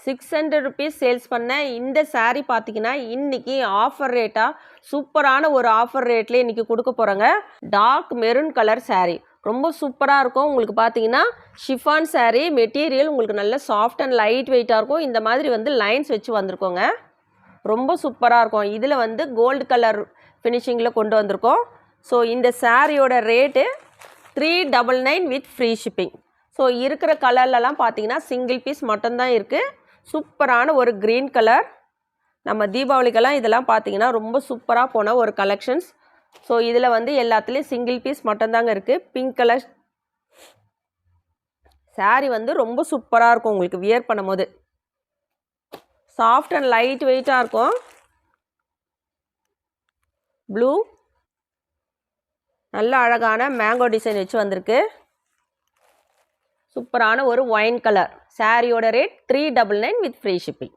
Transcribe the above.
600 rupees sales பண்ண இந்த saree பார்த்தீங்கன்னா இன்றைக்கி ஆஃபர் ரேட்டாக சூப்பரான ஒரு ஆஃபர் ரேட்லேயே இன்றைக்கி கொடுக்க போகிறோங்க. டார்க் மெரூன் கலர் saree ரொம்ப சூப்பராக இருக்கும். உங்களுக்கு பார்த்தீங்கன்னா ஷிஃபான் saree மெட்டீரியல் உங்களுக்கு நல்ல சாஃப்ட் அண்ட் லைட் வெயிட்டாக இருக்கும். இந்த மாதிரி வந்து லைன்ஸ் வச்சு வந்திருக்கோங்க. ரொம்ப சூப்பராக இருக்கும். இதில் வந்து கோல்டு கலர் ஃபினிஷிங்கில் கொண்டு வந்திருக்கோம். ஸோ இந்த சாரியோட rate 399 with free shipping. So இருக்கிற கலர்லலாம் பார்த்தீங்கன்னா சிங்கிள் பீஸ் மட்டும்தான் இருக்குது. சூப்பரான ஒரு க்ரீன் கலர். நம்ம தீபாவளிக்கெல்லாம் இதெல்லாம் பார்த்தீங்கன்னா ரொம்ப சூப்பராக போன ஒரு கலெக்ஷன்ஸ். ஸோ இதில் வந்து எல்லாத்துலேயும் சிங்கிள் பீஸ் மட்டும்தாங்க இருக்குது. பிங்க் கலர் சாரீ வந்து ரொம்ப சூப்பராக இருக்கும். உங்களுக்கு வியர் பண்ணும்போது சாஃப்ட் அண்ட் லைட் வெயிட்டாக இருக்கும். ப்ளூ நல்ல அழகான மேங்கோ டிசைன் வச்சு வந்திருக்கு. சூப்பரான ஒரு ஒயின் கலர். சாரியோட ரேட் 399 வித் ஃப்ரீ ஷிப்பிங்.